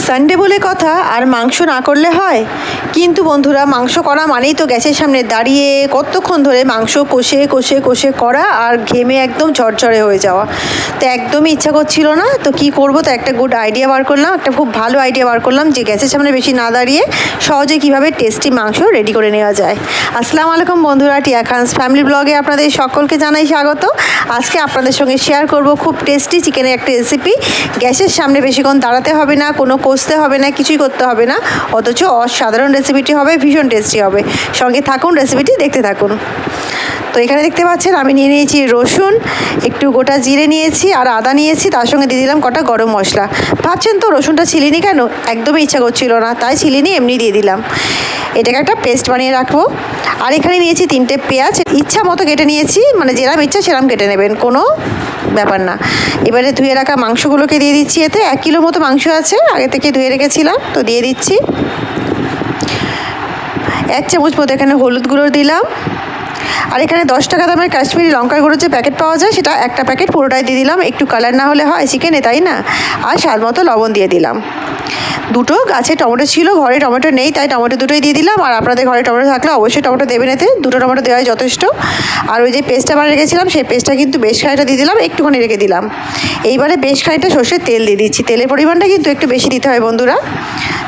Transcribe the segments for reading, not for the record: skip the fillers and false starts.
Sunday বলে কথা আর মাংস না করলে হয়। কিন্তু বন্ধুরা, মাংস করা মানেই তো গ্যাসের সামনে দাঁড়িয়ে কতক্ষণ ধরে মাংস কষে কষে কষে করা আর ঘেমে একদম ঝরঝরে হয়ে যাওয়া। তো একদমই ইচ্ছা করছিল না। তো কি করব, তো একটা গুড আইডিয়া বার করলাম, একটা খুব ভালো আইডিয়া বার করলাম যে গ্যাসের সামনে বেশি না দাঁড়িয়ে সহজে কীভাবে টেস্টি মাংস রেডি করে নেওয়া যায়। আসসালামু আলাইকুম বন্ধুরা, টিয়া খানস ফ্যামিলি ব্লগে আপনাদের সকলকে জানাই স্বাগত। আজকে আপনাদের সঙ্গে শেয়ার করব খুব টেস্টি চিকেনের একটা রেসিপি। গ্যাসের সামনে বেশিক্ষণ দাঁড়াতে হবে না, কোনো কষতে হবে না, কিছুই করতে হবে না, অথচ অসাধারণ রেসিপিটি হবে, ভীষণ টেস্টি হবে। সঙ্গে থাকুন, রেসিপিটি দেখতে থাকুন। তো এখানে দেখতে পাচ্ছেন আমি নিয়ে নিয়েছি রসুন, একটু গোটা জিরে নিয়েছি আর আদা নিয়েছি, তার সঙ্গে দিয়ে দিলাম কটা গরম মশলা। ভাবছেন তো রসুনটা ছিলিনি কেন? একদমই ইচ্ছা করছিল না, তাই ছিলিনি, এমনি দিয়ে দিলাম। এটাকে একটা পেস্ট বানিয়ে রাখবো। আর এখানে নিয়েছি 3টে পেঁয়াজ, ইচ্ছা মতো কেটে নিয়েছি, মানে যেরাম ইচ্ছা সেরাম কেটে নেবেন, কোনো ব্যাপার না। এবারে ধুয়ে রাখা মাংসগুলোকে দিয়ে দিচ্ছি। এতে 1 কিলো মতো মাংস আছে, আগে থেকে ধুয়ে রেখেছিলাম, তো দিয়ে দিচ্ছি। 1 চামচ মতো এখানে হলুদ গুঁড়ো দিলাম। আর এখানে 10 টাকা দামের কাশ্মীরি লঙ্কার গুঁড়োর যে প্যাকেট পাওয়া যায়, সেটা একটা প্যাকেট পুরোটাই দিয়ে দিলাম। একটু কালার না হলে হয় চিকেনে, তাই না? আর স্বাদ মতো লবণ দিয়ে দিলাম। 2টো গাছে টমেটো ছিল, ঘরে টমেটো নেই, তাই টমেটো 2টোই দিয়ে দিলাম। আর আপনাদের ঘরে টমেটো থাকলে অবশ্যই টমেটো দেবেন, এতে 2টো টমেটো দেওয়াই যথেষ্ট। আর ওই যে পেস্টটা বানিয়ে রেখেছিলাম, সেই পেস্টটা কিন্তু বেশ খানিকটা দিয়ে দিলাম, একটুখানি রেখে দিলাম। এইবারে বেশ খানিকটা সর্ষের তেল দিয়ে দিচ্ছি। তেলের পরিমাণটা কিন্তু একটু বেশি দিতে হয় বন্ধুরা,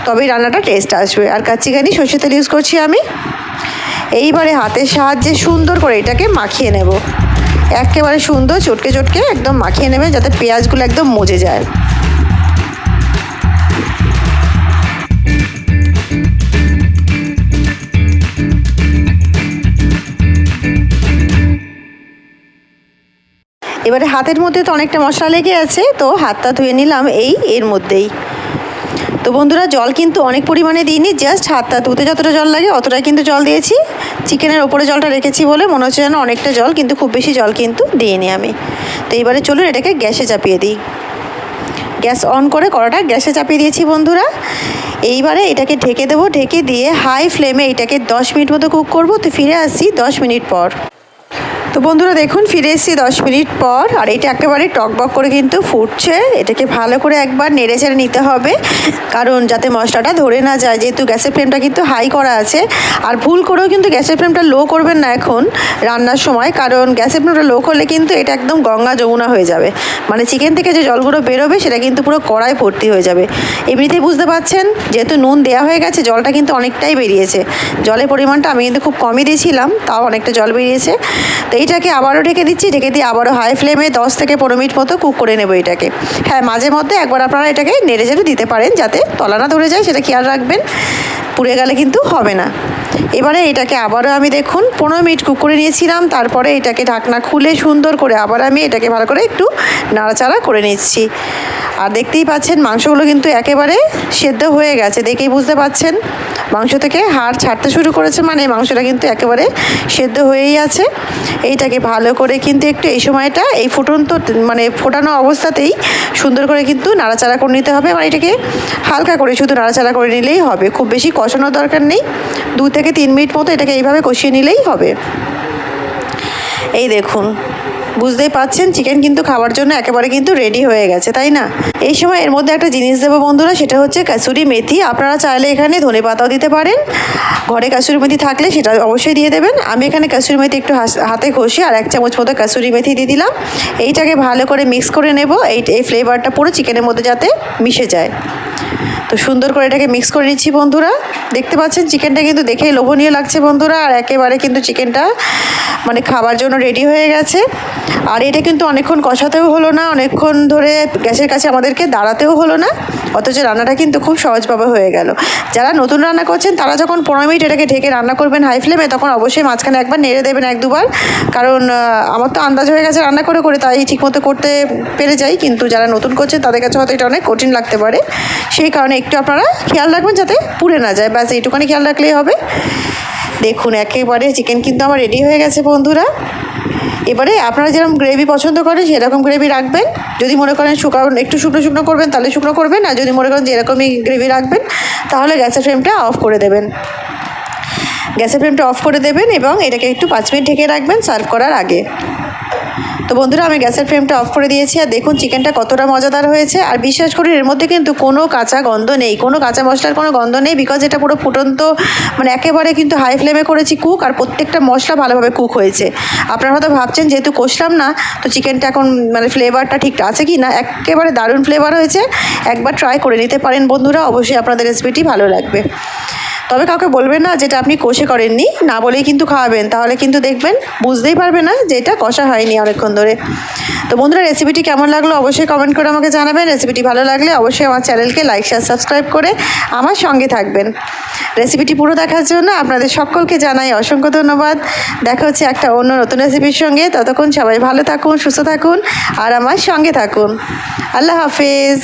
তবেই রান্নাটা টেস্ট আসবে। আর কাচ্চিখানি সর্ষের তেল ইউজ করছি আমি। এইবারে হাতের সাহায্যে সুন্দর করে এটাকে মাখিয়ে নেব, একেবারে সুন্দর চটকে চটকে একদম মাখিয়ে নেবে, যাতে পেঁয়াজগুলো একদম মজে যায়। এবারে হাতের মধ্যে তো অনেকটা মশলা লেগে আছে, তো হাতটা ধুয়ে নিলাম এর মধ্যেই। তো বন্ধুরা, জল কিন্তু অনেক পরিমাণে দিইনি, জাস্ট হাতটা ধুতে যতটা জল লাগে অতটাই কিন্তু জল দিয়েছি। চিকেনের ওপরে জলটা রেখেছি বলে মনে হচ্ছে যেন অনেকটা জল, কিন্তু খুব বেশি জল কিন্তু দিইনি আমি। তো এবারে চলুন এটাকে গ্যাসে চাপিয়ে দিই। গ্যাস অন করে কড়াটা গ্যাসে চাপিয়ে দিয়েছি বন্ধুরা। এইবারে এটাকে ঢেকে দেবো, ঢেকে দিয়ে হাই ফ্লেমে এটাকে 10 মিনিট মতো কুক করবো। তো ফিরে আসছি 10 মিনিট পর। তো বন্ধুরা দেখুন, ফিরে এসেছি 10 মিনিট পর, আর এটা একেবারে টকবক করে কিন্তু ফুটছে। এটাকে ভালো করে একবার নেড়ে চেড়ে নিতে হবে, কারণ যাতে মশলাটা ধরে না যায়, যেহেতু গ্যাসের ফ্লেমটা কিন্তু হাই করা আছে। আর ভুল করেও কিন্তু গ্যাসের ফ্লেমটা লো করবেন না এখন রান্নার সময়, কারণ গ্যাসের ফ্লেমটা লো করলে কিন্তু এটা একদম গঙ্গা যমুনা হয়ে যাবে, মানে চিকেন থেকে যে জলগুলো বেরোবে সেটা কিন্তু পুরো কড়াই ভর্তি হয়ে যাবে। এমনিতেই বুঝতে পারছেন, যেহেতু নুন দেওয়া হয়ে গেছে, জলটা কিন্তু অনেকটাই বেরিয়েছে। জলের পরিমাণটা আমি কিন্তু খুব কমই দিয়েছিলাম, তাও অনেকটা জল বেরিয়েছে। তো এইটাকে আবারও ঢেকে দিচ্ছি, ঢেকে দিয়ে আবারও হাই ফ্লেমে 10 থেকে 15 মিনিট মতো কুক করে নেব এটাকে। হ্যাঁ, মাঝে মধ্যে একবার আপনারা এটাকে নেড়ে চেড়ে দিতে পারেন, যাতে তলা না ধরে যায়, সেটা খেয়াল রাখবেন, পুড়ে গেলে কিন্তু হবে না। এবারে এটাকে আবারও আমি দেখুন 15 মিনিট কুক করে নিয়েছিলাম। তারপরে এটাকে ঢাকনা খুলে সুন্দর করে আবার আমি এটাকে ভালো করে একটু নাড়াচাড়া করে নিচ্ছি। আর দেখতেই পাচ্ছেন মাংসগুলো কিন্তু একেবারে সেদ্ধ হয়ে গেছে, দেখেই বুঝতে পাচ্ছেন মাংস থেকে হাড় ছাড়তে শুরু করেছে, মানে মাংসটা কিন্তু একেবারে সেদ্ধ হয়েই আছে। এইটাকে ভালো করে কিন্তু একটু এই সময়টা এই ফোটানো অবস্থাতেই সুন্দর করে কিন্তু নাড়াচাড়া করে নিতে হবে। মানে এটাকে হালকা করে শুধু নাড়াচাড়া করে নিলেই হবে, খুব বেশি কষানোর দরকার নেই। 2 থেকে 3 মিনিট মতো এটাকে এইভাবে কষিয়ে নিলেই হবে। এই দেখুন, বুঝতেই পাচ্ছেন চিকেন কিন্তু খাওয়ার জন্য একেবারে কিন্তু রেডি হয়ে গেছে, তাই না? এই সময় এর মধ্যে একটা জিনিস দেবো বন্ধুরা, সেটা হচ্ছে কাসুরি মেথি। আপনারা চাইলে এখানে ধনে পাতাও দিতে পারেন, ঘরে কাসুরি মেথি থাকলে সেটা অবশ্যই দিয়ে দেবেন। আমি এখানে কাসুরি মেথি একটু হাতে ঘষে আর 1 চামচ মতো কাসুরি মেথি দিয়ে দিলাম। এইটাকে ভালো করে মিক্স করে নেব, এই ফ্লেভারটা পুরো চিকেনের মধ্যে যাতে মিশে যায়। তো সুন্দর করে এটাকে মিক্স করে নিচ্ছি বন্ধুরা। দেখতে পাচ্ছেন চিকেনটা কিন্তু দেখেই লোভনীয় লাগছে বন্ধুরা, আর একেবারে কিন্তু চিকেনটা মানে খাবার জন্য রেডি হয়ে গেছে। আর এটা কিন্তু অনেকক্ষণ কষাতেও হলো না, অনেকক্ষণ ধরে গ্যাসের কাছে আমাদেরকে দাঁড়াতেও হলো না, অথচ রান্নাটা কিন্তু খুব সহজভাবে হয়ে গেল। যারা নতুন রান্না করছেন তারা যখন 15 মিনিট এটাকে ঢেকে রান্না করবেন হাই ফ্লেমে, তখন অবশ্যই মাঝখানে একবার নেড়ে দেবেন 1-2 বার, কারণ আমার তো আন্দাজ হয়ে গেছে রান্না করে করে, তাই ঠিকমতো করতে পেরে যাই। কিন্তু যারা নতুন করছেন তাদের কাছে হয়তো এটা অনেক কঠিন লাগতে পারে, সেই কারণে একটু আপনারা খেয়াল রাখবেন যাতে পুড়ে না যায়, ব্যাস এইটুখানি খেয়াল রাখলেই হবে। দেখুন একেবারে চিকেন কিন্তু আমার রেডি হয়ে গেছে বন্ধুরা। এবারে আপনারা যেরকম গ্রেভি পছন্দ করেন সেরকম গ্রেভি রাখবেন। যদি মনে করেন একটু শুকনো শুকনো করবেন তাহলে শুকনো করবেন, আর যদি মনে করেন যে এরকমই গ্রেভি রাখবেন তাহলে গ্যাসের ফ্লেমটা অফ করে দেবেন। গ্যাসের ফ্লেমটা অফ করে দেবেন এবং এটাকে একটু 5 মিনিট ঢেকে রাখবেন সার্ভ করার আগে। তো বন্ধুরা আমি গ্যাসের ফ্লেমটা অফ করে দিয়েছি, আর দেখুন চিকেনটা কতটা মজাদার হয়েছে। আর বিশ্বাস করুন এর মধ্যে কিন্তু কোনো কাঁচা গন্ধ নেই, কোনো কাঁচা মশলার কোনো গন্ধ নেই, বিকজ এটা পুরো ফুটন্ত, মানে একেবারে কিন্তু হাই ফ্লেমে করেছি কুক, আর প্রত্যেকটা মশলা ভালোভাবে কুক হয়েছে। আপনারা হয়তো ভাবছেন যেহেতু কষলাম না তো চিকেনটা এখন মানে ফ্লেভারটা ঠিক আছে কি না, একেবারে দারুণ ফ্লেভার হয়েছে। একবার ট্রাই করে নিতে পারেন বন্ধুরা, অবশ্যই আপনাদের রেসিপিটি ভালো লাগবে। তবে কাউকে বলবেন না যেটা আপনি কষে করেননি, না বলেই কিন্তু খাওয়াবেন, তাহলে কিন্তু দেখবেন বুঝতেই পারবে না যে এটা কষা হয়নি অনেকক্ষণ ধরে। তো বন্ধুরা রেসিপিটি কেমন লাগলো অবশ্যই কমেন্ট করে আমাকে জানাবেন। রেসিপিটি ভালো লাগলে অবশ্যই আমার চ্যানেলকে লাইক শেয়ার সাবস্ক্রাইব করে আমার সঙ্গে থাকবেন। রেসিপিটি পুরো দেখার জন্য আপনাদের সকলকে জানাই অসংখ্য ধন্যবাদ। দেখা হচ্ছে একটা অন্য নতুন রেসিপির সঙ্গে। ততক্ষণ সবাই ভালো থাকুন, সুস্থ থাকুন আর আমার সঙ্গে থাকুন। আল্লাহ হাফেজ।